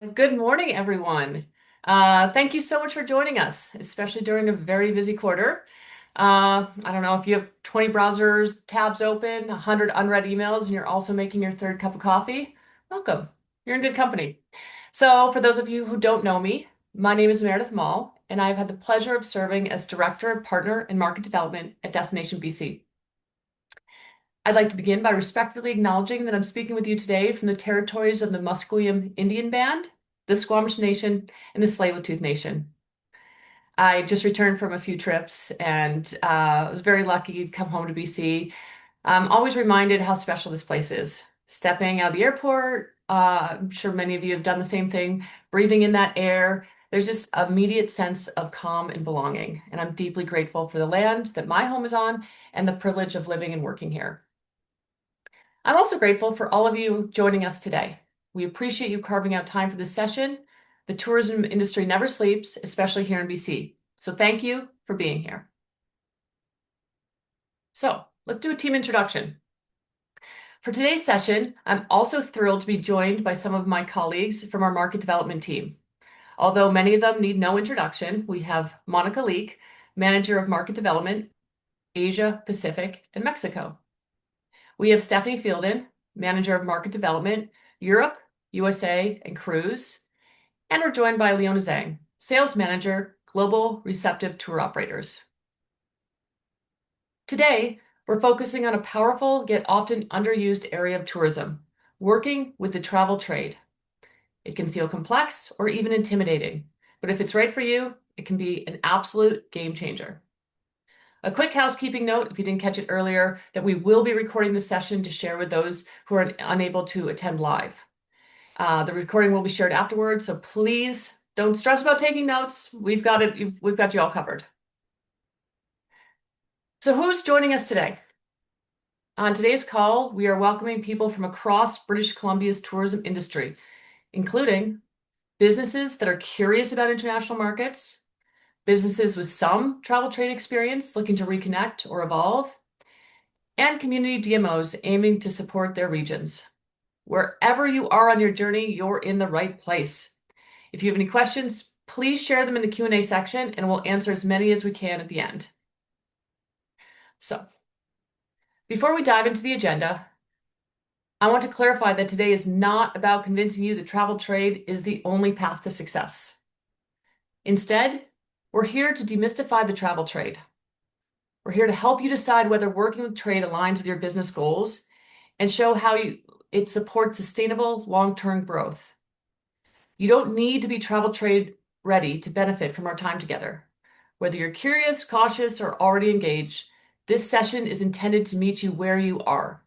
Good morning, everyone. Thank you so much for joining us, especially during a very busy quarter. I don't know if you have 20 browsers tabs open, 100 unread emails, and you're also making your third cup of coffee. Welcome. You're in good company. So, for those of you who don't know me, my name is Meredith Mall, and I've had the pleasure of serving as Director of Partner and Market Development at Destination BC. I'd like to begin by respectfully acknowledging that I'm speaking with you today from the territories of the Musqueam Indian Band, the Squamish Nation, and the Tsleil-Waututh Nation. I just returned from a few trips and was very lucky to come home to BC. I'm always reminded how special this place is. Stepping out of the airport, I'm sure many of you have done the same thing, breathing in that air. There's just immediate sense of calm and belonging. And I'm deeply grateful for the land that my home is on and the privilege of living and working here. I'm also grateful for all of you joining us today. We appreciate you carving out time for this session. The tourism industry never sleeps, especially here in BC. So thank you for being here. So let's do a team introduction. For today's session, I'm also thrilled to be joined by some of my colleagues from our market development team. Although many of them need no introduction, we have Monica Leek, Manager of Market Development, Asia, Pacific, and Mexico. We have Stephanie Fielden, Manager of Market Development, Europe, USA, and Cruise. And we're joined by Leona Zhang, Sales Manager, Global Receptive Tour Operators. Today, we're focusing on a powerful yet often underused area of tourism, working with the travel trade. It can feel complex or even intimidating, but if it's right for you, it can be an absolute game changer. A quick housekeeping note, if you didn't catch it earlier, that we will be recording the session to share with those who are unable to attend live. The recording will be shared afterwards, so please don't stress about taking notes. We've got you all covered. So who's joining us today? On today's call, we are welcoming people from across British Columbia's tourism industry, including businesses that are curious about international markets, businesses with some travel trade experience looking to reconnect or evolve, and community DMOs aiming to support their regions. Wherever you are on your journey, you're in the right place. If you have any questions, please share them in the Q&A section and we'll answer as many as we can at the end. So, before we dive into the agenda, I want to clarify that today is not about convincing you that travel trade is the only path to success. Instead, we're here to demystify the travel trade. We're here to help you decide whether working with trade aligns with your business goals and show how it supports sustainable long-term growth. You don't need to be travel trade ready to benefit from our time together. Whether you're curious, cautious, or already engaged, this session is intended to meet you where you are.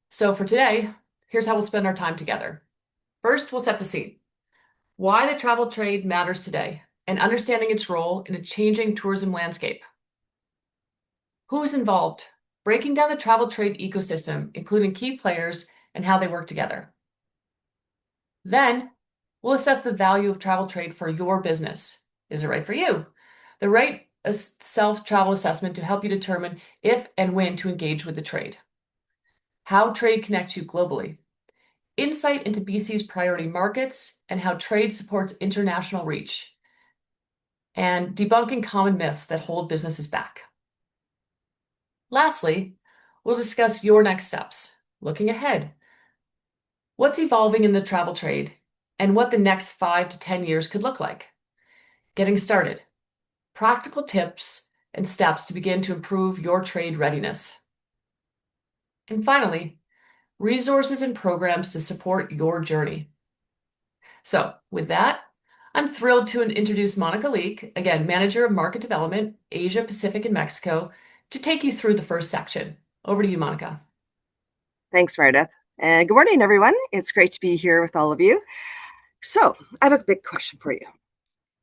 So for today, here's how we'll spend our time together. First, we'll set the scene. Why the travel trade matters today and understanding its role in a changing tourism landscape. Who is involved? Breaking down the travel trade ecosystem, including key players and how they work together. Then, we'll assess the value of travel trade for your business. Is it right for you? The right self-travel assessment to help you determine if and when to engage with the trade. How trade connects you globally. Insight into BC's priority markets and how trade supports international reach. And debunking common myths that hold businesses back. Lastly, we'll discuss your next steps, looking ahead. What's evolving in the travel trade and what the next 5 to 10 years could look like. Getting started, practical tips and steps to begin to improve your trade readiness. And finally, resources and programs to support your journey. So with that, I'm thrilled to introduce Monica Leek, again, Manager of Market Development, Asia, Pacific, and Mexico, to take you through the first section. Over to you, Monica. Thanks, Meredith. And good morning, everyone. It's great to be here with all of you. So I have a big question for you.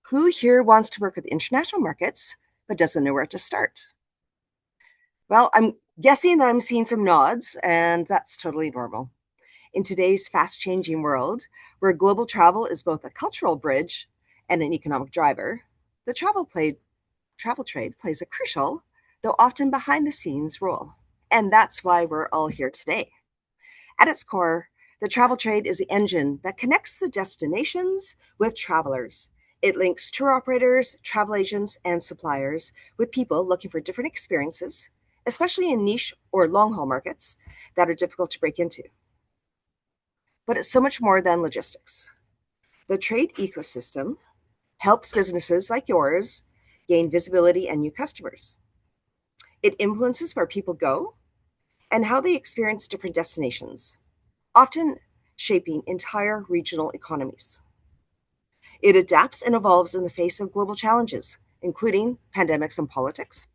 Who here wants to work with international markets, but doesn't know where to start? Well, I'm guessing that I'm seeing some nods, and that's totally normal. In today's fast-changing world, where global travel is both a cultural bridge and an economic driver, the travel trade plays a crucial, though often behind-the-scenes role. And that's why we're all here today. At its core, The travel trade is the engine that connects the destinations with travelers. It links tour operators, travel agents, and suppliers with people looking for different experiences, especially in niche or long haul markets that are difficult to break into. But it's so much more than logistics. The trade ecosystem helps businesses like yours gain visibility and new customers. It influences where people go and how they experience different destinations, often shaping entire regional economies. It adapts and evolves in the face of global challenges, including pandemics and politics.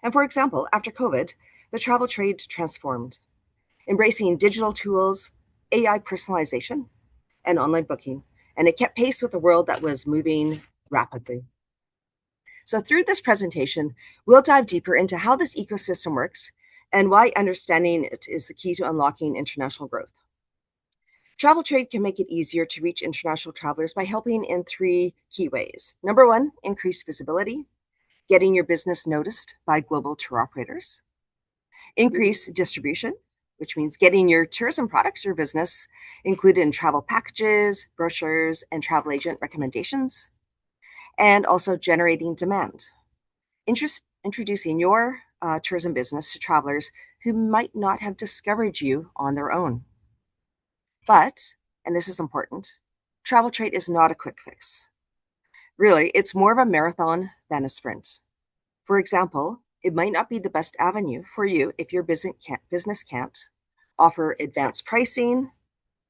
And for example, after COVID, the travel trade transformed, embracing digital tools, AI personalization, and online booking. And it kept pace with the world that was moving rapidly. So, through this presentation, we'll dive deeper into how this ecosystem works and why understanding it is the key to unlocking international growth. Travel trade can make it easier to reach international travelers by helping in three key ways. Number one, increase visibility, getting your business noticed by global tour operators. Increase distribution, which means getting your tourism products or business included in travel packages, brochures, and travel agent recommendations. And also generating demand, introducing your tourism business to travelers who might not have discovered you on their own. But, and this is important, travel trade is not a quick fix. Really, it's more of a marathon than a sprint. For example, it might not be the best avenue for you if your business can't offer advanced pricing,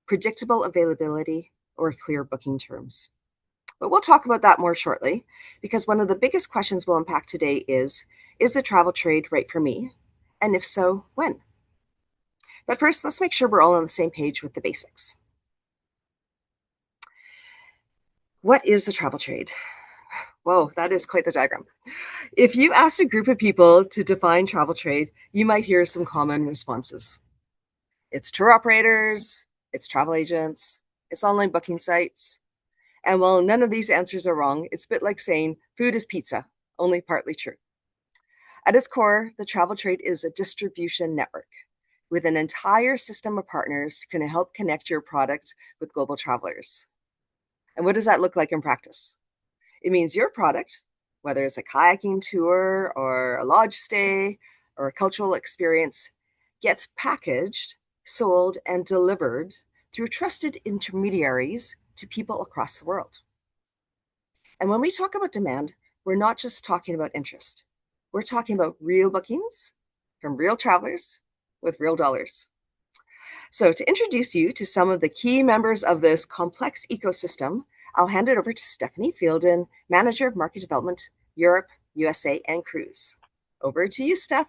predictable availability, or clear booking terms. But we'll talk about that more shortly, because one of the biggest questions we'll unpack today is the travel trade right for me? And if so, when? But first, let's make sure we're all on the same page with the basics. What is the travel trade? Whoa, that is quite the diagram. If you asked a group of people to define travel trade, you might hear some common responses. It's tour operators, it's travel agents, it's online booking sites. And while none of these answers are wrong, it's a bit like saying food is pizza, only partly true. At its core, the travel trade is a distribution network with an entire system of partners going to help connect your product with global travelers. And what does that look like in practice? It means your product, whether it's a kayaking tour or a lodge stay or a cultural experience, gets packaged, sold, and delivered through trusted intermediaries to people across the world. And when we talk about demand, we're not just talking about interest. We're talking about real bookings from real travelers with real dollars. So to introduce you to some of the key members of this complex ecosystem, I'll hand it over to Stephanie Fielden, Manager of Market Development, Europe, USA, and Cruise. Over to you, Steph.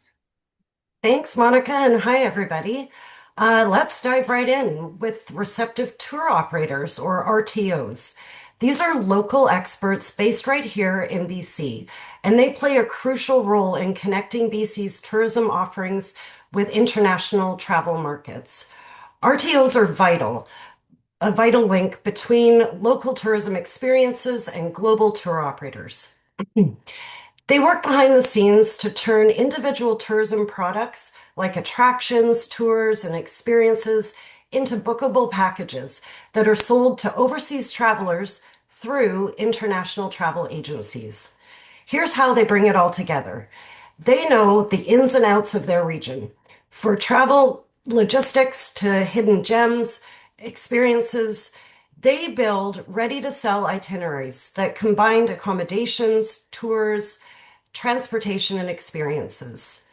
Thanks, Monica, and hi, everybody. Let's dive right in with receptive tour operators or RTOs. These are local experts based right here in BC, and they play a crucial role in connecting BC's tourism offerings with international travel markets. RTOs are vital, a vital link between local tourism experiences and global tour operators. They work behind the scenes to turn individual tourism products like attractions, tours, and experiences into bookable packages that are sold to overseas travelers through international travel agencies. Here's how they bring it all together. They know the ins and outs of their region. For travel logistics to hidden gems, experiences, they build ready-to-sell itineraries that combine accommodations, tours, transportation, and experiences.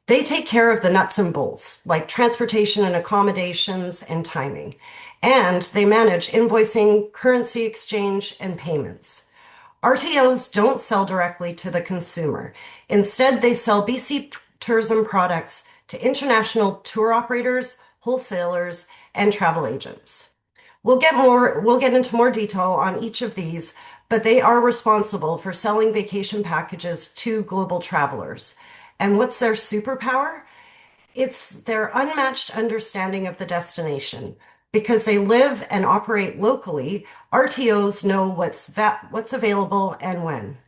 They take care of the nuts and bolts, like transportation and accommodations and timing, and they manage invoicing, currency exchange, and payments. RTOs don't sell directly to the consumer. Instead, they sell BC tourism products to international tour operators, wholesalers, and travel agents. We'll get into more detail on each of these, but they are responsible for selling vacation packages to global travelers. And what's their superpower? It's their unmatched understanding of the destination. Because they live and operate locally, RTOs know what's available and when,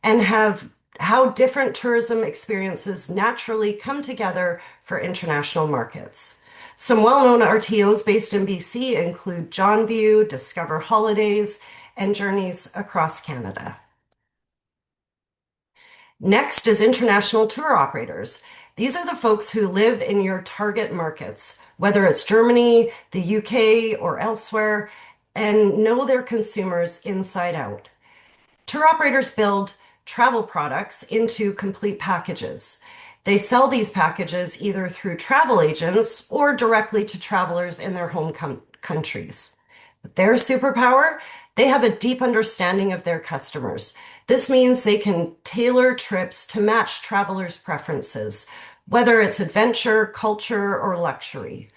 and have how different tourism experiences naturally come together for international markets. Some well-known RTOs based in BC include John View, Discover Holidays, and Journeys Across Canada. Next is international tour operators. These are the folks who live in your target markets, whether it's Germany, the UK, or elsewhere, and know their consumers inside out. Tour operators build travel products into complete packages. They sell these packages either through travel agents or directly to travelers in their home countries. Their superpower, they have a deep understanding of their customers. This means they can tailor trips to match travelers' preferences, whether it's adventure, culture, or luxury.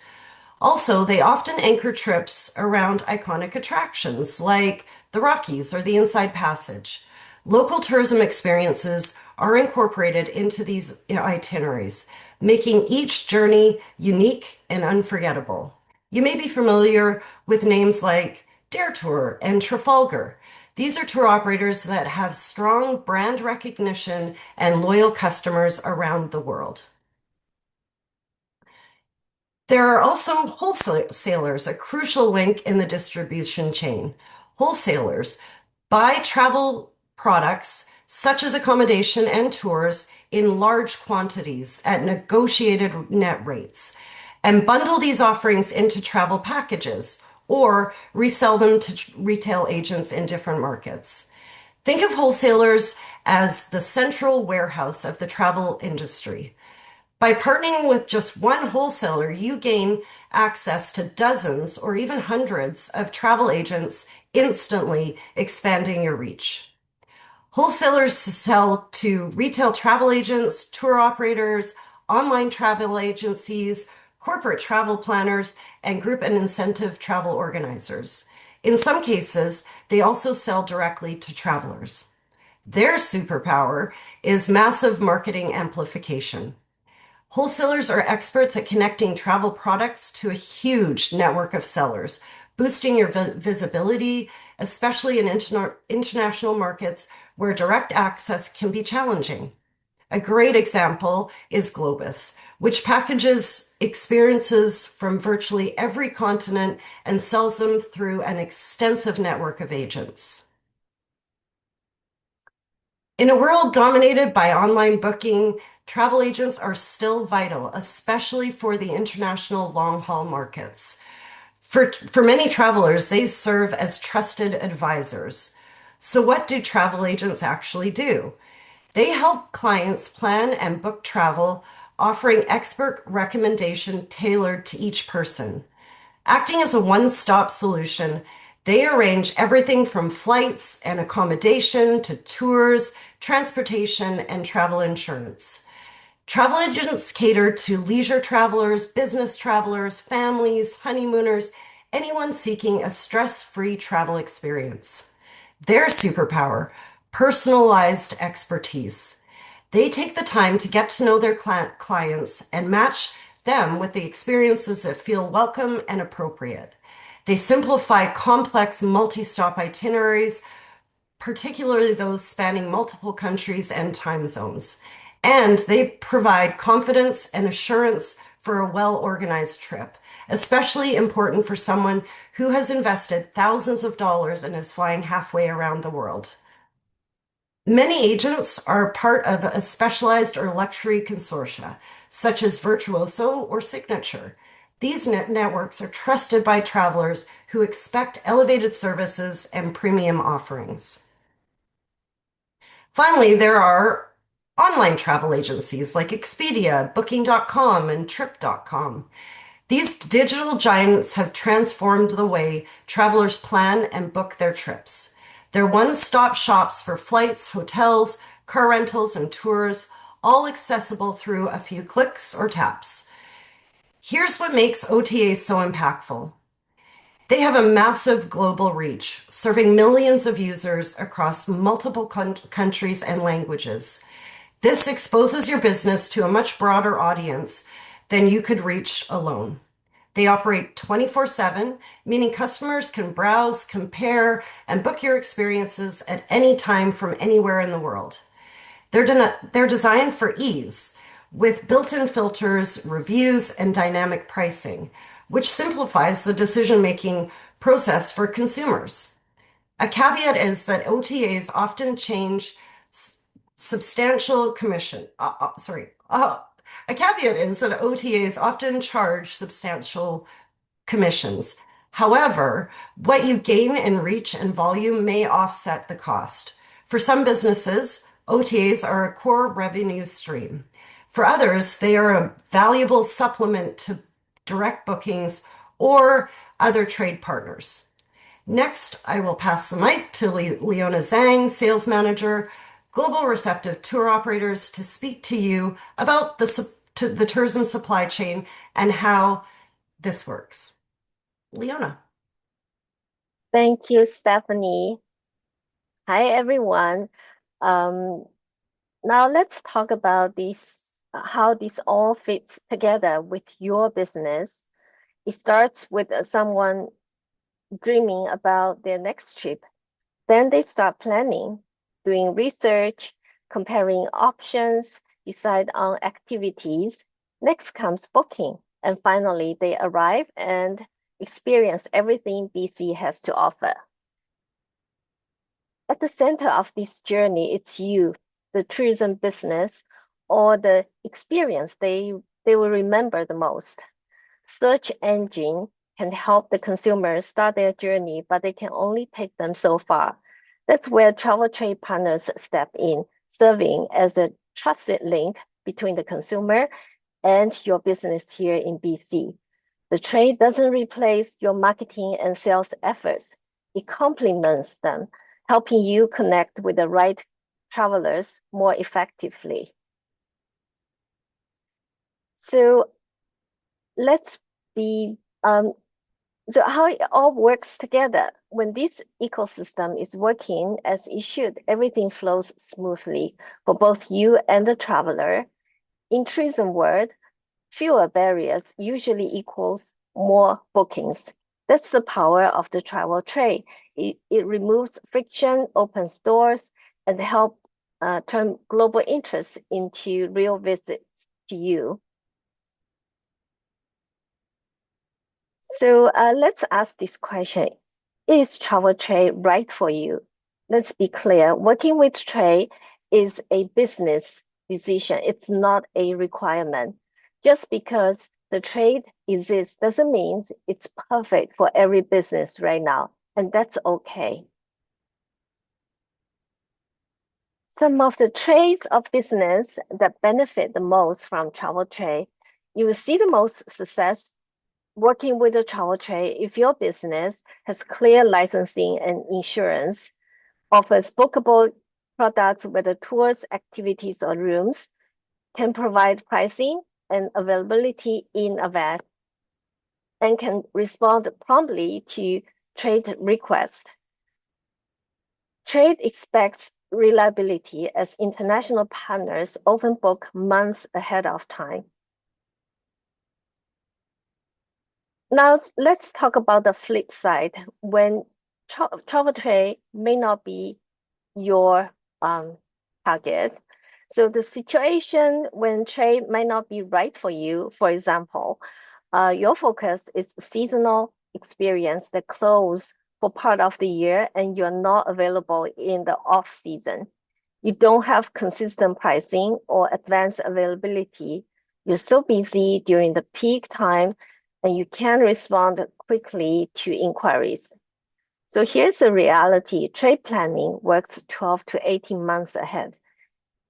Also, they often anchor trips around iconic attractions like the Rockies or the Inside Passage. Local tourism experiences are incorporated into these itineraries, making each journey unique and unforgettable. You may be familiar with names like Dare Tour and Trafalgar. These are tour operators that have strong brand recognition and loyal customers around the world. There are also wholesalers, a crucial link in the distribution chain. Wholesalers buy travel products such as accommodation and tours in large quantities at negotiated net rates and bundle these offerings into travel packages or resell them to retail agents in different markets. Think of wholesalers as the central warehouse of the travel industry. By partnering with just one wholesaler, you gain access to dozens or even hundreds of travel agents, instantly expanding your reach. Wholesalers sell to retail travel agents, tour operators, online travel agencies, corporate travel planners, and group and incentive travel organizers. In some cases, they also sell directly to travelers. Their superpower is massive marketing amplification. Wholesalers are experts at connecting travel products to a huge network of sellers, boosting your visibility, especially in international markets where direct access can be challenging. A great example is Globus, which packages experiences from virtually every continent and sells them through an extensive network of agents. In a world dominated by online booking, travel agents are still vital, especially for the international long-haul markets. For many travelers, they serve as trusted advisors. So what do travel agents actually do? They help clients plan and book travel, offering expert recommendation tailored to each person. Acting as a one-stop solution, they arrange everything from flights and accommodation to tours, transportation, and travel insurance. Travel agents cater to leisure travelers, business travelers, families, honeymooners, anyone seeking a stress-free travel experience. Their superpower, personalized expertise. They take the time to get to know their clients and match them with the experiences that feel welcome and appropriate. They simplify complex multi-stop itineraries, particularly those spanning multiple countries and time zones. And they provide confidence and assurance for a well-organized trip, especially important for someone who has invested thousands of dollars and is flying halfway around the world. Many agents are part of a specialized or luxury consortia, such as Virtuoso or Signature. These networks are trusted by travelers who expect elevated services and premium offerings. Finally, there are online travel agencies like Expedia, Booking.com, and Trip.com. These digital giants have transformed the way travelers plan and book their trips. They're one-stop shops for flights, hotels, car rentals, and tours, all accessible through a few clicks or taps. Here's what makes OTAs so impactful. They have a massive global reach, serving millions of users across multiple countries and languages. This exposes your business to a much broader audience than you could reach alone. They operate 24/7, meaning customers can browse, compare, and book your experiences at any time from anywhere in the world. They're designed for ease. with built-in filters, reviews, and dynamic pricing, which simplifies the decision-making process for consumers. A caveat is that OTAs often change substantial commission. A caveat is that OTAs often charge substantial commissions. However, what you gain in reach and volume may offset the cost. For some businesses, OTAs are a core revenue stream. For others, they are a valuable supplement to direct bookings or other trade partners. Next, I will pass the mic to Leona Zhang, Sales Manager, Global Receptive Tour Operators, to speak to you about the tourism supply chain and how this works. Leona. Thank you, Stephanie. Hi, everyone. Um, Now let's talk about how this all fits together with your business. It starts with someone dreaming about their next trip. Then they start planning, doing research, comparing options, decide on activities. Next comes booking. And finally, they arrive and experience everything BC has to offer. At the center of this journey, it's you, the tourism business, or the experience they will remember the most. Search engine can help the consumers start their journey, but they can only take them so far. That's where travel trade partners step in, serving as a trusted link between the consumer and your business here in BC. The trade doesn't replace your marketing and sales efforts. It complements them, helping you connect with the right travelers more effectively. So let's be, so how it all works together. When this ecosystem is working as it should, everything flows smoothly for both you and the traveler. In tourism world, fewer barriers usually equals more bookings. That's the power of the travel trade. It removes friction, opens doors, and help turn global interest into real visits to you. So let's ask this question. Is travel trade right for you? Let's be clear. Working with trade is a business decision. It's not a requirement. Just because the trade exists doesn't mean it's perfect for every business right now, and that's okay. Some of the trades of business that benefit the most from travel trade, you will see the most success working with the travel trade if your business has clear licensing and insurance, offers bookable products whether tours, activities, or rooms, can provide pricing and availability in advance, and can respond promptly to trade requests. Trade expects reliability as international partners often book months ahead of time. Now, let's talk about the flip side. When travel trade may not be your target. So the situation when trade might not be right for you, for example, your focus is seasonal experience that close for part of the year and you're not available in the off season. You don't have consistent pricing or advanced availability. You're so busy during the peak time and you can't respond quickly to inquiries. So here's the reality. Trade planning works 12 to 18 months ahead.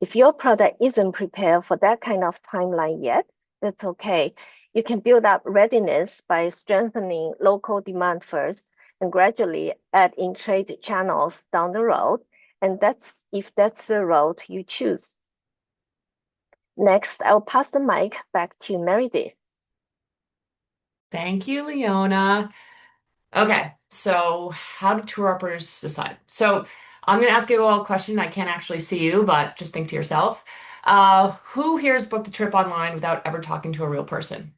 If your product isn't prepared for that kind of timeline yet, that's okay. You can build up readiness by strengthening local demand first and gradually add in trade channels down the road. And that's if that's the road you choose. Next, I'll pass the mic back to Meredith. Thank you, Leona. Okay, so how do tour operators decide? So I'm going to ask you all a question. I can't actually see you, but just think to yourself. Who here has booked a trip online without ever talking to a real person?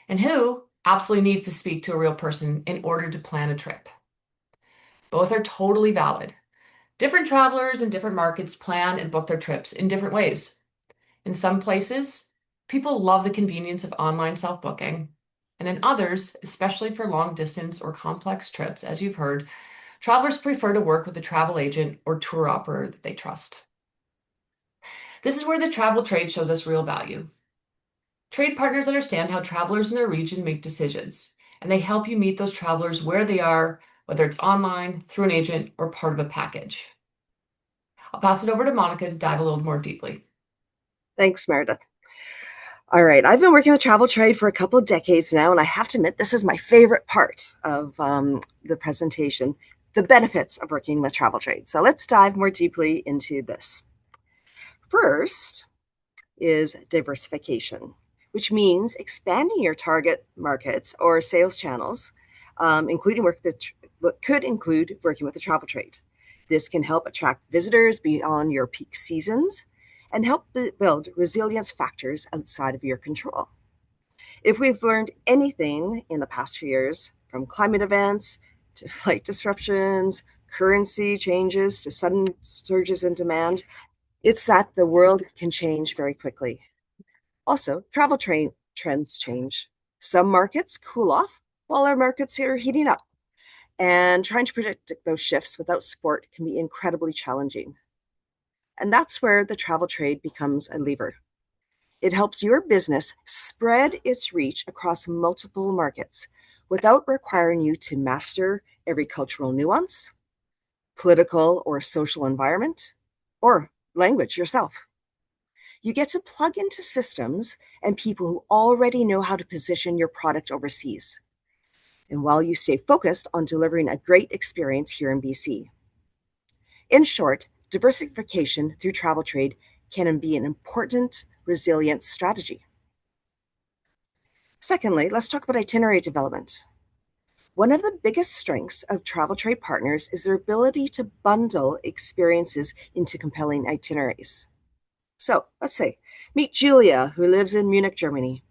And who absolutely needs to speak to a real person in order to plan a trip? Both are totally valid. Different travelers in different markets plan and book their trips in different ways. In some places, people love the convenience of online self-booking, and in others, especially for long distance or complex trips, as you've heard, travelers prefer to work with a travel agent or tour operator that they trust. This is where the travel trade shows us real value. Trade partners understand how travelers in their region make decisions, and they help you meet those travelers where they are, whether it's online, through an agent, or part of a package. I'll pass it over to Monica to dive a little more deeply. Thanks, Meredith. All right, I've been working with travel trade for a couple of decades now, and I have to admit, this is my favorite part of the presentation, the benefits of working with travel trade. So let's dive more deeply into this. First is diversification, which means expanding your target markets or sales channels, including what could include working with the travel trade. This can help attract visitors beyond your peak seasons and help build resilience factors outside of your control. If we've learned anything in the past few years, from climate events to flight disruptions, currency changes to sudden surges in demand, it's that the world can change very quickly. Also, travel trends change. Some markets cool off while our markets are heating up. And trying to predict those shifts without support can be incredibly challenging. And that's where the travel trade becomes a lever. It helps your business spread its reach across multiple markets without requiring you to master every cultural nuance, political or social environment, or language yourself. You get to plug into systems and people who already know how to position your product overseas. And while you stay focused on delivering a great experience here in BC. In short, diversification through travel trade can be an important resilience strategy. Secondly, let's talk about itinerary development. One of the biggest strengths of travel trade partners is their ability to bundle experiences into compelling itineraries. So let's say, meet Julia, who lives in Munich, Germany.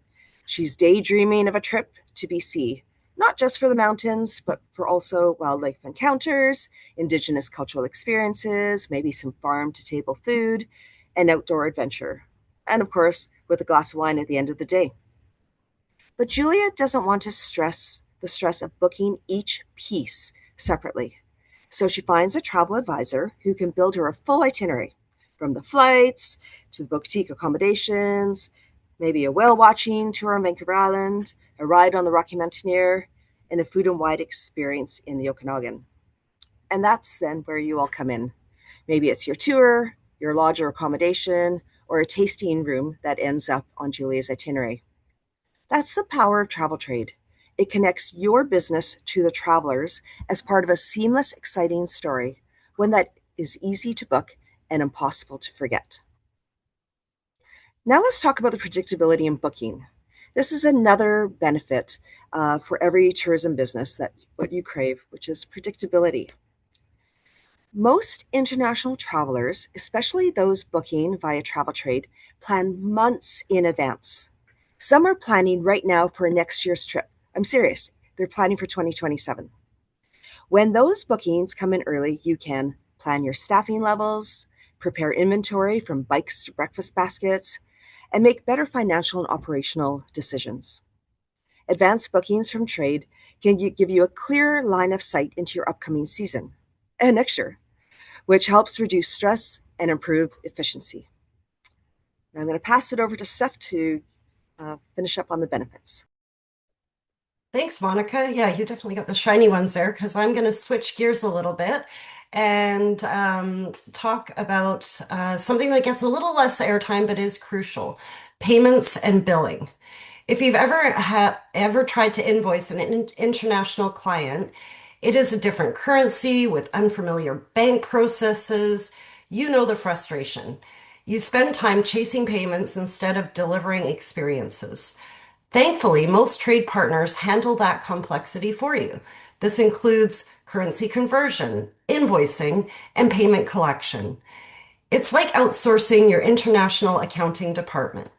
She's daydreaming of a trip to BC, not just for the mountains, but for also wildlife encounters, Indigenous cultural experiences, maybe some farm-to-table food, and outdoor adventure. And of course, with a glass of wine at the end of the day. But Julia doesn't want to stress the stress of booking each piece separately. So she finds a travel advisor who can build her a full itinerary, from the flights to the boutique accommodations, maybe a whale watching tour on Vancouver Island, a ride on the Rocky Mountaineer, and a food and wine experience in the Okanagan. And that's then where you all come in. Maybe it's your tour, your lodge or accommodation, or a tasting room that ends up on Julia's itinerary. That's the power of travel trade. It connects your business to the travelers as part of a seamless, exciting story, one that is easy to book and impossible to forget. Now let's talk about the predictability in booking. This is another benefit for every tourism business, that what you crave, which is predictability. Most international travelers, especially those booking via travel trade, plan months in advance. Some are planning right now for next year's trip. I'm serious. They're planning for 2027. When those bookings come in early, you can plan your staffing levels, prepare inventory from bikes to breakfast baskets, and make better financial and operational decisions. Advanced bookings from trade can give you a clear line of sight into your upcoming season and next year, which helps reduce stress and improve efficiency. Now I'm going to pass it over to Steph to finish up on the benefits. Thanks, Monica. Yeah, you definitely got the shiny ones there, because I'm going to switch gears a little bit and talk about something that gets a little less airtime but is crucial: payments and billing. If you've ever tried to invoice an international client, it is a different currency with unfamiliar bank processes. You know the frustration. You spend time chasing payments instead of delivering experiences. Thankfully, most trade partners handle that complexity for you. This includes currency conversion, invoicing, and payment collection. It's like outsourcing your international accounting department.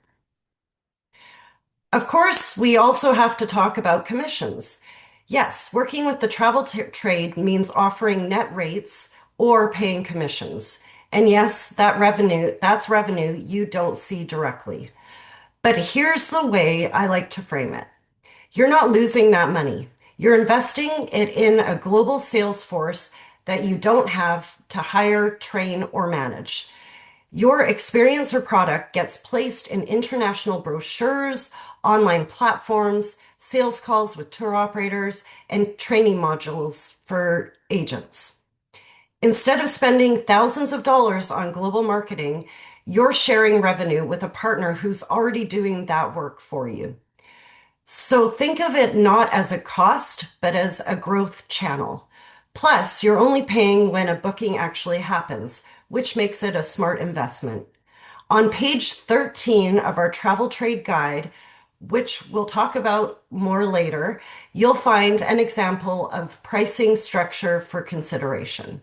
Of course, we also have to talk about commissions. Yes, working with the travel trade means offering net rates or paying commissions. And yes, that's revenue you don't see directly. But here's the way I like to frame it. You're not losing that money. You're investing it in a global sales force that you don't have to hire, train, or manage. Your experience or product gets placed in international brochures, online platforms, sales calls with tour operators, and training modules for agents. Instead of spending thousands of dollars on global marketing, you're sharing revenue with a partner who's already doing that work for you. So think of it not as a cost, but as a growth channel. Plus, you're only paying when a booking actually happens, which makes it a smart investment. On page 13 of our travel trade guide, which we'll talk about more later, you'll find an example of pricing structure for consideration.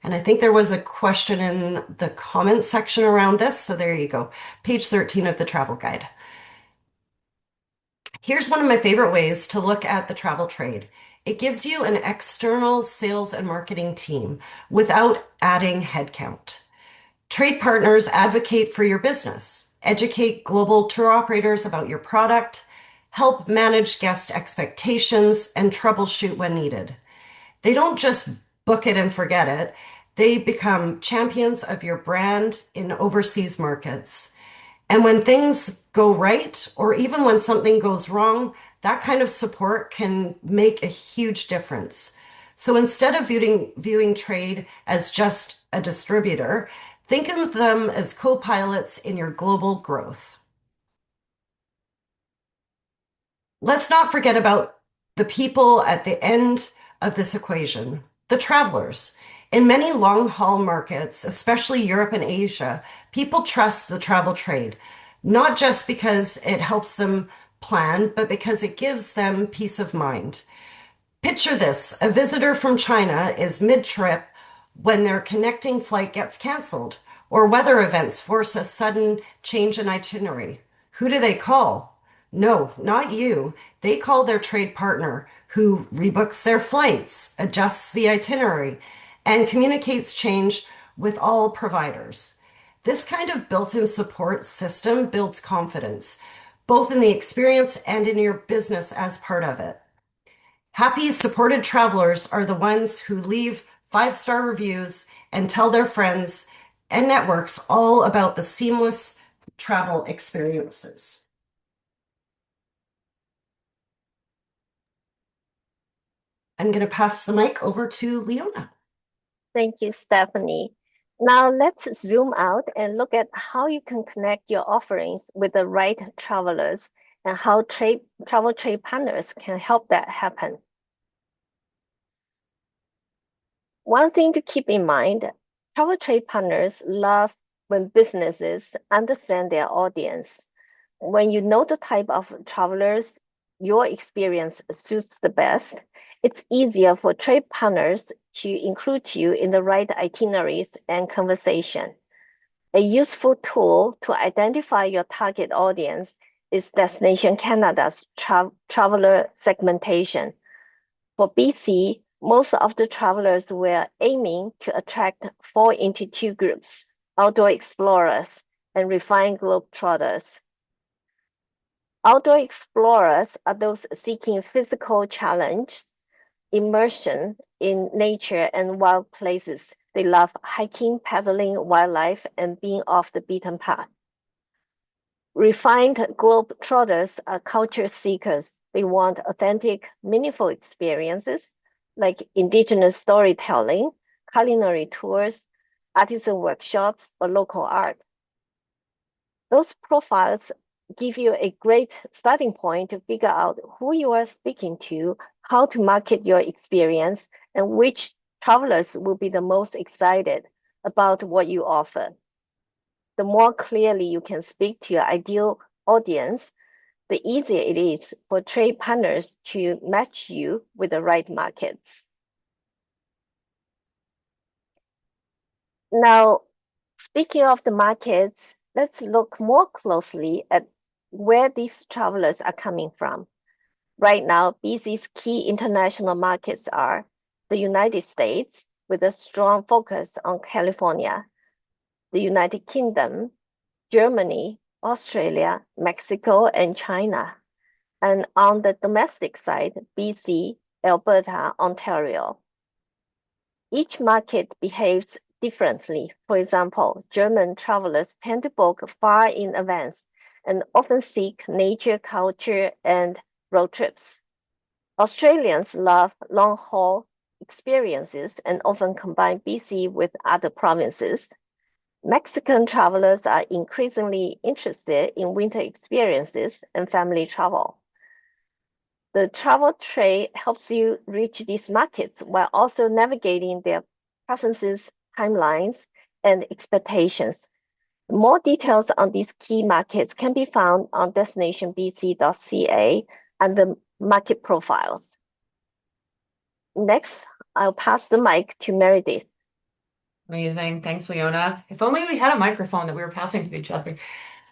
And I think there was a question in the comments section around this. So there you go, page 13 of the travel guide. Here's one of my favorite ways to look at the travel trade. It gives you an external sales and marketing team without adding headcount. Trade partners advocate for your business, educate global tour operators about your product, help manage guest expectations, and troubleshoot when needed. They don't just book it and forget it. They become champions of your brand in overseas markets. And when things go right, or even when something goes wrong, that kind of support can make a huge difference. So instead of viewing trade as just a distributor, think of them as co-pilots in your global growth. Let's not forget about the people at the end of this equation, the travelers. In many long-haul markets, especially Europe and Asia, people trust the travel trade, not just because it helps them plan, but because it gives them peace of mind. Picture this, a visitor from China is mid-trip when their connecting flight gets canceled, or weather events force a sudden change in itinerary. Who do they call? No, not you. They call their trade partner, who rebooks their flights, adjusts the itinerary, and communicates change with all providers. This kind of built-in support system builds confidence, both in the experience and in your business as part of it. Happy, supported travelers are the ones who leave 5-star reviews and tell their friends and networks all about the seamless travel experiences. I'm going to pass the mic over to Leona. Thank you, Stephanie. Now let's zoom out and look at how you can connect your offerings with the right travelers and how travel trade partners can help that happen. One thing to keep in mind, travel trade partners love when businesses understand their audience. When you know the type of travelers your experience suits the best, it's easier for trade partners to include you in the right itineraries and conversation. A useful tool to identify your target audience is Destination Canada's traveler segmentation. For BC, most of the travelers were aiming to attract fall into two groups, outdoor explorers and refined globetrotters. Outdoor explorers are those seeking physical challenges, immersion in nature and wild places. They love hiking, paddling, wildlife, and being off the beaten path. Refined globetrotters are culture seekers. They want authentic, meaningful experiences like indigenous storytelling, culinary tours, artisan workshops, or local art. Those profiles give you a great starting point to figure out who you are speaking to, how to market your experience, and which travelers will be the most excited about what you offer. The more clearly you can speak to your ideal audience, the easier it is for trade partners to match you with the right markets. Now, speaking of the markets, let's look more closely at where these travelers are coming from. Right now, BC's key international markets are the United States, with a strong focus on California, the United Kingdom, Germany, Australia, Mexico, and China. And on the domestic side, BC, Alberta, Ontario. Each market behaves differently. For example, German travelers tend to book far in advance and often seek nature, culture, and road trips. Australians love long-haul experiences and often combine BC with other provinces. Mexican travelers are increasingly interested in winter experiences and family travel. The travel trade helps you reach these markets while also navigating their preferences, timelines, and expectations. More details on these key markets can be found on destinationbc.ca under market profiles. Next, I'll pass the mic to Meredith. Amazing. Thanks, Leona. If only we had a microphone that we were passing to each other.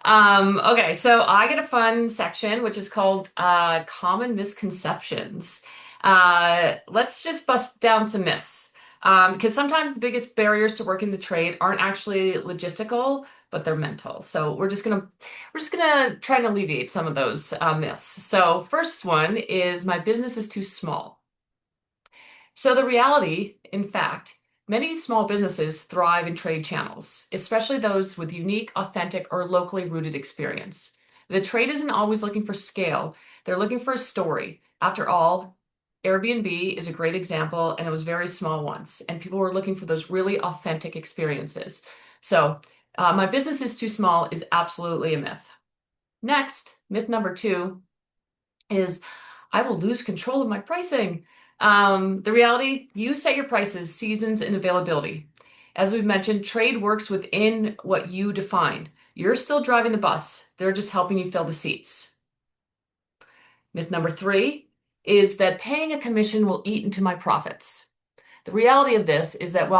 Okay, so I get a fun section which is called Common Misconceptions. Let's just bust down some myths. Because sometimes the biggest barriers to working the trade aren't actually logistical, but they're mental. So we're just gonna try and alleviate some of those myths. So first one is my business is too small. So the reality, in fact, many small businesses thrive in trade channels, especially those with unique, authentic, or locally rooted experience. The trade isn't always looking for scale, they're looking for a story. After all, Airbnb is a great example, and it was very small once, and people were looking for those really authentic experiences. So, my business is too small is absolutely a myth. Next, myth number two is I will lose control of my pricing. The reality, you set your prices, seasons, and availability. As we've mentioned, trade works within what you define. You're still driving the bus, they're just helping you fill the seats. Myth number three is that paying a commission will eat into my profits. The reality of this is that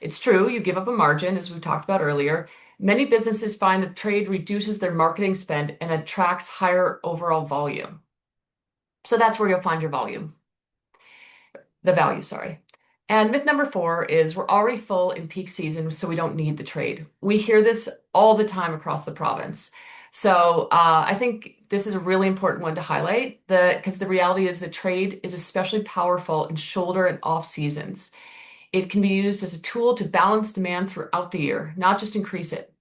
it's true, you give up a margin, as we talked about earlier, many businesses find that trade reduces their marketing spend and attracts higher overall volume. So that's where you'll find your the value, sorry. And myth number four is we're already full in peak season, so we don't need the trade. We hear this all the time across the province. So I think this is a really important one to highlight because the reality is that trade is especially powerful in shoulder and off seasons. It can be used as a tool to balance demand throughout the year, not just increase it.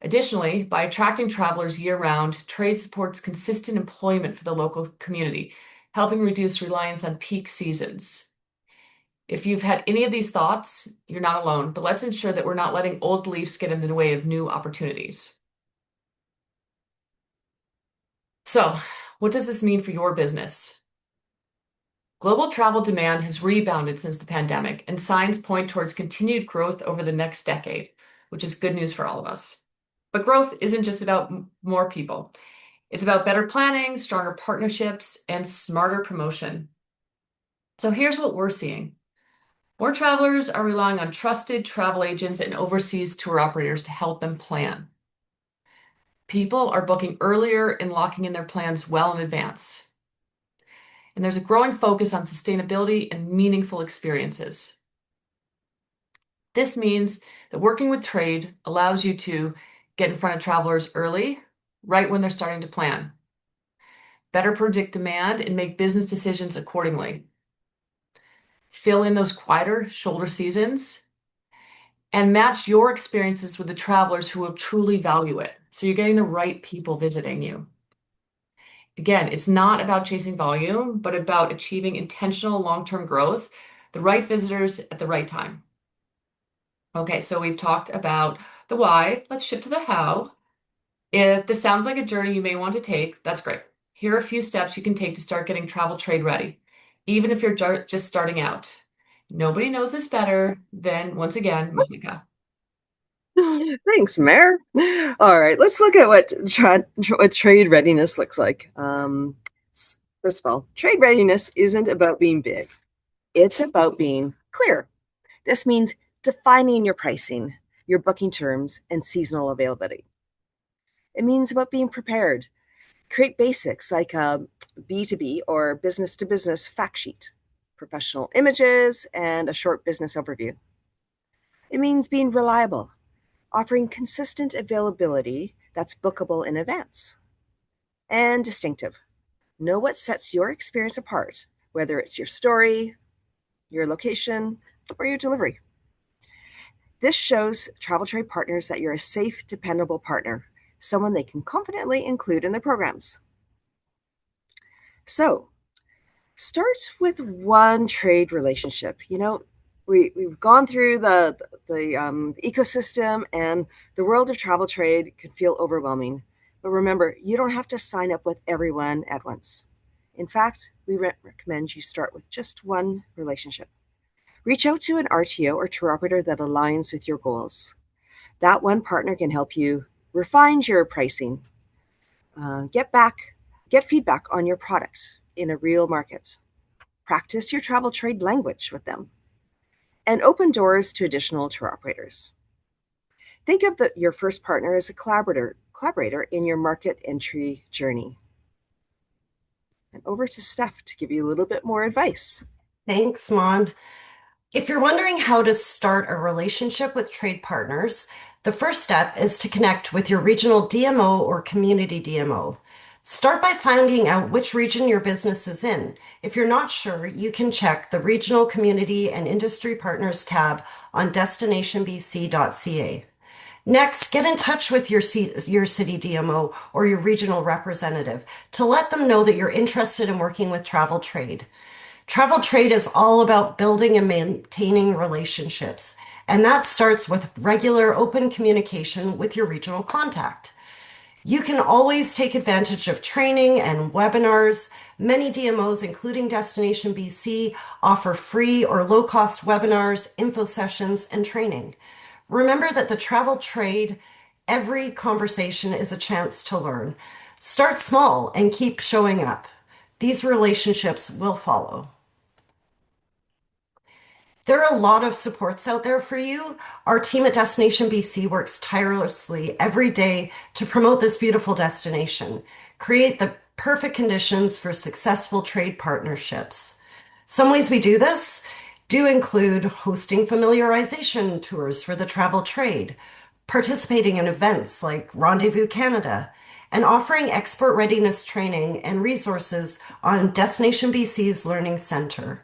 Additionally, by attracting travelers year-round, trade supports consistent employment for the local community, helping reduce reliance on peak seasons. If you've had any of these thoughts, you're not alone, but let's ensure that we're not letting old beliefs get in the way of new opportunities. So, what does this mean for your business? Global travel demand has rebounded since the pandemic, and signs point towards continued growth over the next decade, which is good news for all of us. But growth isn't just about more people. It's about better planning, stronger partnerships, and smarter promotion. So here's what we're seeing. More travelers are relying on trusted travel agents and overseas tour operators to help them plan. People are booking earlier and locking in their plans well in advance. And there's a growing focus on sustainability and meaningful experiences. This means that working with trade allows you to get in front of travelers early, right when they're starting to plan. Better predict demand and make business decisions accordingly. Fill in those quieter shoulder seasons and match your experiences with the travelers who will truly value it. So you're getting the right people visiting you. Again, it's not about chasing volume, but about achieving intentional long-term growth, the right visitors at the right time. Okay, so we've talked about the why. Let's shift to the how. If this sounds like a journey you may want to take, that's great. Here are a few steps you can take to start getting travel trade ready, even if you're just starting out. Nobody knows this better than, once again, Monica. Thanks, Mayor. All right, let's look at what trade readiness looks like. First of all, trade readiness isn't about being big. It's about being clear. This means defining your pricing, your booking terms, and seasonal availability. It means about being prepared. Create basics like a B2B or business to business fact sheet, professional images, and a short business overview. It means being reliable. offering consistent availability that's bookable in advance. And distinctive. Know what sets your experience apart, whether it's your story, your location, or your delivery. This shows travel trade partners that you're a safe, dependable partner, someone they can confidently include in their programs. So, start with one trade relationship. We've gone through the ecosystem, and the world of travel trade can feel overwhelming. But remember, you don't have to sign up with everyone at once. In fact, we recommend you start with just one relationship. Reach out to an RTO or tour operator that aligns with your goals. That one partner can help you refine your pricing, get feedback on your product in a real market, practice your travel trade language with them, and open doors to additional tour operators. Think of your first partner as a collaborator in your market entry journey. And over to Steph to give you a little bit more advice. Thanks, Mon. If you're wondering how to start a relationship with trade partners, the first step is to connect with your regional DMO or community DMO. Start by finding out which region your business is in. If you're not sure, you can check the Regional Community and Industry Partners tab on destinationbc.ca. Next, get in touch with your city DMO or your regional representative to let them know that you're interested in working with travel trade. Travel trade is all about building and maintaining relationships, and that starts with regular open communication with your regional contact. You can always take advantage of training and webinars. Many DMOs, including Destination BC, offer free or low-cost webinars, info sessions, and training. Remember that the travel trade, every conversation is a chance to learn. Start small and keep showing up. These relationships will follow. There are a lot of supports out there for you. Our team at Destination BC works tirelessly every day to promote this beautiful destination, create the perfect conditions for successful trade partnerships. Some ways we do this do include hosting familiarization tours for the travel trade, participating in events like Rendezvous Canada, and offering expert readiness training and resources on Destination BC's Learning Center.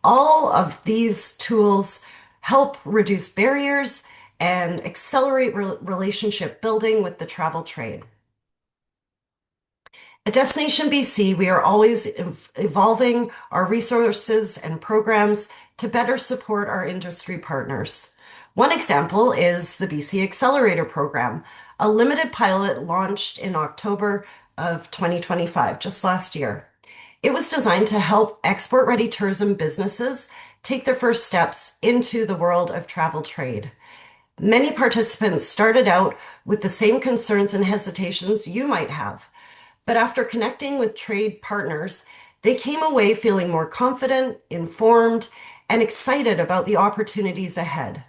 All of these tools help reduce barriers and accelerate relationship building with the travel trade. At Destination BC, we are always evolving our resources and programs to better support our industry partners. One example is the BC Accelerator Program, a limited pilot launched in October of 2025, just last year. It was designed to help export-ready tourism businesses take their first steps into the world of travel trade. Many participants started out with the same concerns and hesitations you might have, but after connecting with trade partners, they came away feeling more confident, informed, and excited about the opportunities ahead.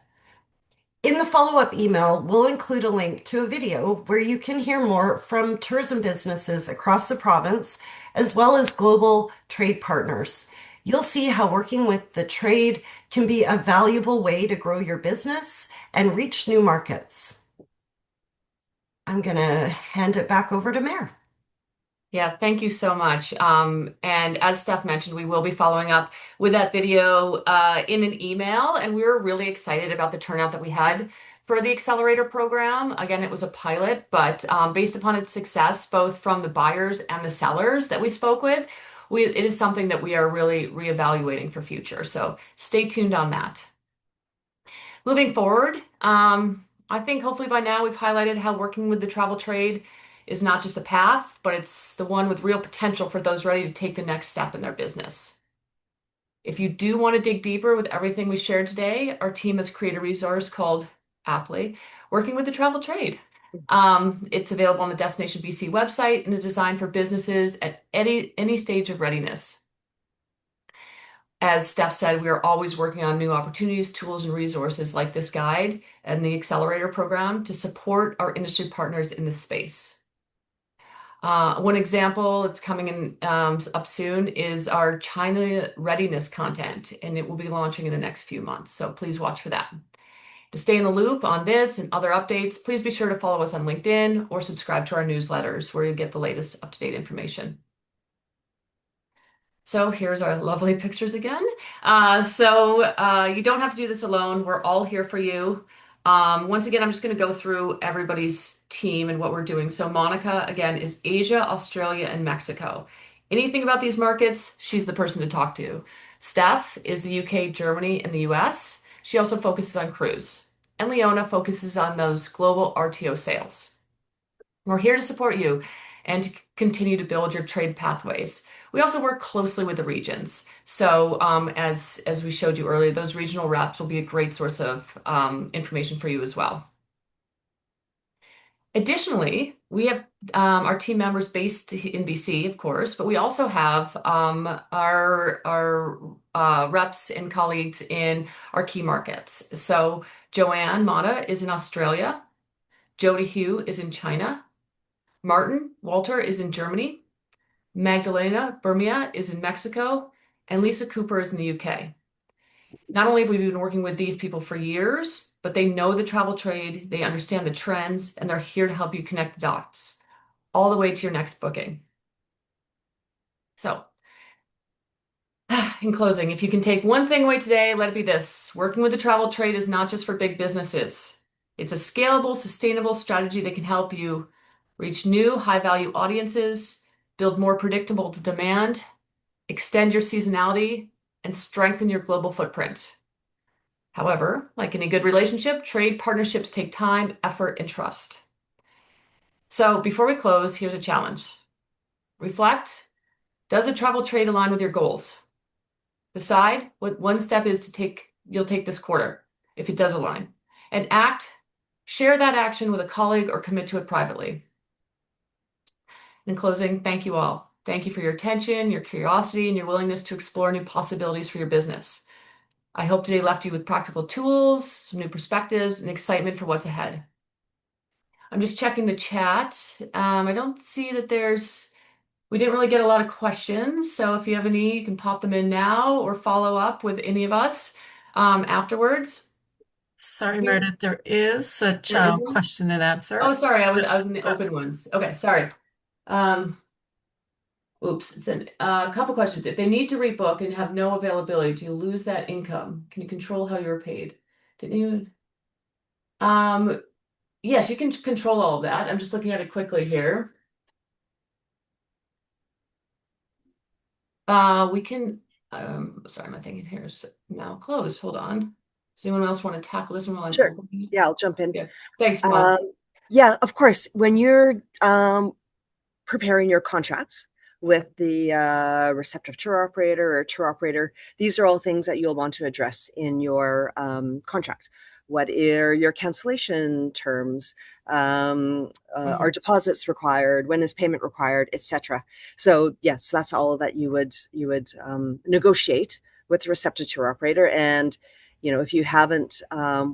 In the follow-up email, we'll include a link to a video where you can hear more from tourism businesses across the province, as well as global trade partners. You'll see how working with the trade can be a valuable way to grow your business and reach new markets. I'm going to hand it back over to Mare. Yeah, thank you so much. And as Steph mentioned, we will be following up with that video in an email, and we were really excited about the turnout that we had for the Accelerator program. Again, it was a pilot, but based upon its success, both from the buyers and the sellers that we spoke with, it is something that we are really reevaluating for future. So stay tuned on that. Moving forward, I think hopefully by now we've highlighted how working with the travel trade is not just a path, but it's the one with real potential for those ready to take the next step in their business. If you do want to dig deeper with everything we shared today, our team has created a resource called, aptly, Working with the Travel Trade. It's available on the Destination BC website and is designed for businesses at any stage of readiness. As Steph said, we are always working on new opportunities, tools, and resources like this guide and the Accelerator program to support our industry partners in this space. One example that's coming in up soon is our China readiness content, and it will be launching in the next few months. So please watch for that. To stay in the loop on this and other updates, please be sure to follow us on LinkedIn or subscribe to our newsletters where you'll get the latest up-to-date information. So here's our lovely pictures again. You don't have to do this alone. We're all here for you. Once again, I'm just going to go through everybody's team and what we're doing. So Monica, again, is Asia, Australia, and Mexico. Anything about these markets, she's the person to talk to. Steph is the UK, Germany, and the US. She also focuses on cruise. And Leona focuses on those global RTO sales. We're here to support you and to continue to build your trade pathways. We also work closely with the regions. So as we showed you earlier, those regional reps will be a great source of information for you as well. Additionally, we have our team members based in BC, of course, but we also have our reps and colleagues in our key markets. So Joanne Mata is in Australia. Jody Hugh is in China. Martin Walter is in Germany. Magdalena Bermia is in Mexico. And Lisa Cooper is in the UK. Not only have we been working with these people for years, but they know the travel trade, they understand the trends, and they're here to help you connect the dots all the way to your next booking. So, in closing, if you can take one thing away today, let it be this. Working with the travel trade is not just for big businesses. It's a scalable, sustainable strategy that can help you reach new high-value audiences, build more predictable demand, extend your seasonality, and strengthen your global footprint. However, like any good relationship, trade partnerships take time, effort, and trust. So before we close, here's a challenge. Reflect. Does the travel trade align with your goals? Decide what one step is you'll take this quarter, if it does align. And act. Share that action with a colleague or commit to it privately. In closing, thank you all. Thank you for your attention, your curiosity, and your willingness to explore new possibilities for your business. I hope today left you with practical tools, some new perspectives, and excitement for what's ahead. I'm just checking the chat. I don't see that we didn't really get a lot of questions. So if you have any, you can pop them in now or follow up with any of us afterwards. Sorry, Meredith, there is a There is one? question and answer. Oh, sorry, I was in the open ones. Okay, sorry. Oops, it's a couple questions. If they need to rebook and have no availability, do you lose that income? Can you control how you're paid? Didn't you? Yes, you can control all of that. I'm just looking at it quickly here. We can, sorry, my thing here is now closed. Hold on. Does anyone else want to tackle this one while I'm Sure. opening? Yeah, I'll jump in. Yeah. Thanks, Mom. Yeah, of course. When you're preparing your contracts with the receptive tour operator or tour operator, these are all things that you'll want to address in your contract. What are your cancellation terms? Are deposits required? When is payment required, etc.? So yes, that's all that you would negotiate with the receptive tour operator. And if you haven't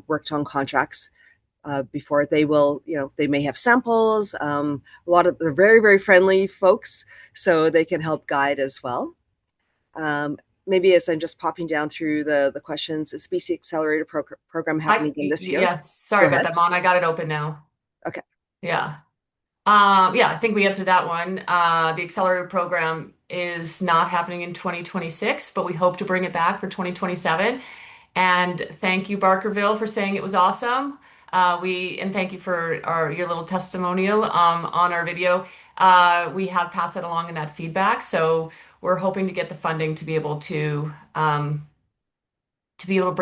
worked on contracts before, they will, they may have samples. A lot of they're very, very friendly folks, so they can help guide as well. Maybe as I'm just popping down through the questions, is BC Accelerator program happening again this year? Yeah, sorry Go about ahead. that, Mon. I got it open now. Okay. Yeah. Yeah, I think we answered that one. The Accelerator program is not happening in 2026, but we hope to bring it back for 2027. And thank you, Barkerville, for saying it was awesome. And thank you for your little testimonial on our video. We have passed that along in that feedback. So we're hoping to get the funding to be able to bring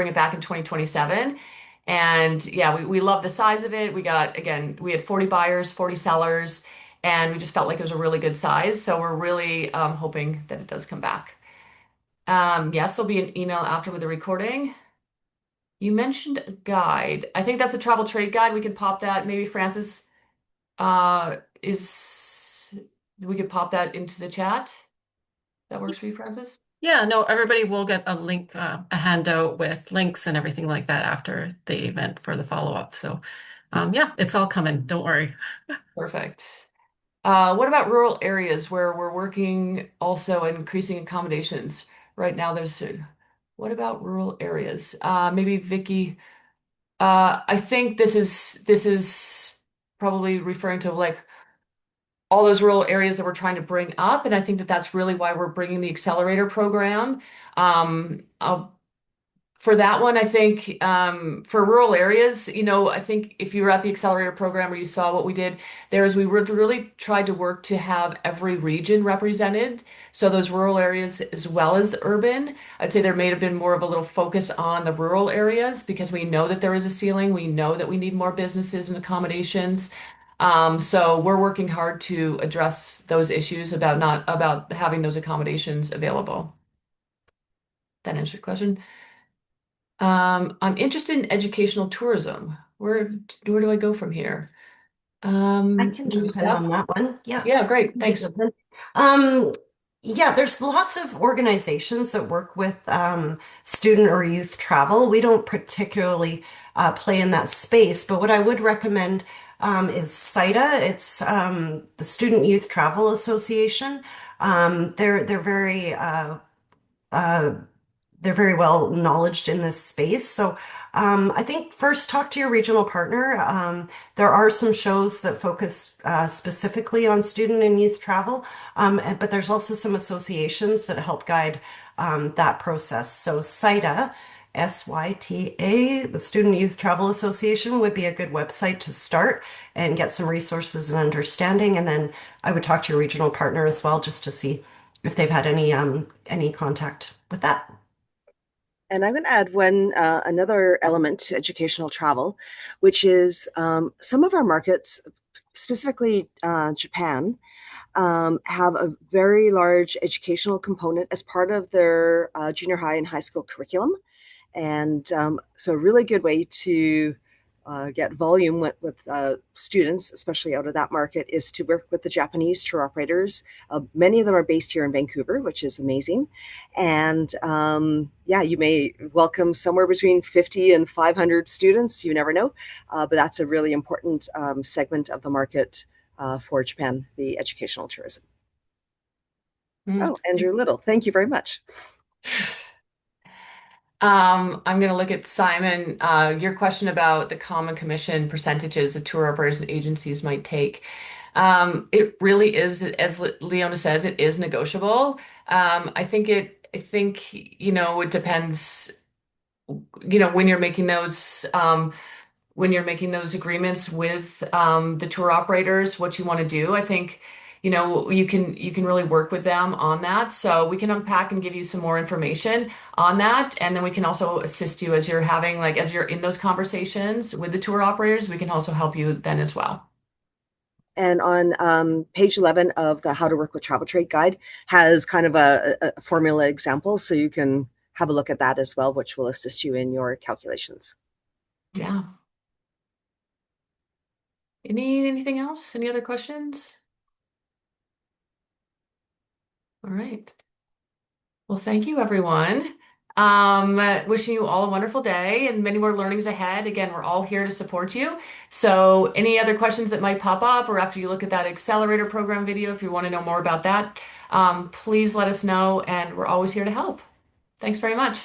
it back in 2027. And yeah, we love the size of it. We had 40 buyers, 40 sellers, and we just felt like it was a really good size. So we're really hoping that it does come back. Yes, there'll be an email after with the recording. You mentioned a guide. I think that's a travel trade guide. We could pop that. Maybe Francis we could pop that into the chat. That works for you, Francis? Yeah, no, everybody will get a link, a handout with links and everything like that after the event for the follow-up. So yeah, it's all coming. Don't worry. Perfect. What about rural areas where we're working also on increasing accommodations? Right now, what about rural areas? Maybe Vicky I think this is probably referring to like all those rural areas that we're trying to bring up, and I think that that's really why we're bringing the accelerator program. I'll For that one, I think for rural areas, I think if you were at the accelerator program or you saw what we did there is we really tried to work to have every region represented. So those rural areas as well as the urban. I'd say there may have been more of a little focus on the rural areas because we know that there is a ceiling. We know that we need more businesses and accommodations. So we're working hard to address those issues about not about having those accommodations available. That answered your question. I'm interested in educational tourism. Where do I go from here? I can Maybe jump in on Steph? that one. Yeah. Yeah, great. Hey, Thanks. Dublin. Um, yeah, there's lots of organizations that work with student or youth travel. We don't particularly play in that space, but what I would recommend is CITA. It's the Student Youth Travel Association. They're very uh, they're very well knowledged in this space. So I think first talk to your regional partner. There are some shows that focus specifically on student and youth travel, but there's also some associations that help guide that process. So SYTA, SYTA, the Student Youth Travel Association, would be a good website to start and get some resources and understanding. And then I would talk to your regional partner as well, just to see if they've had any contact with that. And I'm going to add one another element to educational travel, which is some of our markets, specifically Japan, have a very large educational component as part of their junior high and high school curriculum. And so a really good way to get volume with students, especially out of that market, is to work with the Japanese tour operators. Many of them are based here in Vancouver, which is amazing. And yeah, you may welcome somewhere between 50 and 500 students. You never know. But that's a really important segment of the market for Japan, the educational tourism. Mm. Oh, Andrew Little, thank you very much. I'm going to look at Simon, your question about the common commission percentages that tour operators and agencies might take. It really is, as Leona says, it is negotiable. I think, it depends, when you're making those agreements with the tour operators, what you want to do. I think, you can really work with them on that. So we can unpack and give you some more information on that. And then we can also assist you as you're in those conversations with the tour operators, we can also help you then as well. And on page 11 of the How to Work with Travel Trade Guide has kind of a formula example. So you can have a look at that as well, which will assist you in your calculations. Yeah. Anything else? Any other questions? All right. Well, thank you, everyone. Wishing you all a wonderful day and many more learnings ahead. Again, we're all here to support you. So, any other questions that might pop up, or after you look at that accelerator program video, if you want to know more about that, please let us know, and we're always here to help. Thanks very much.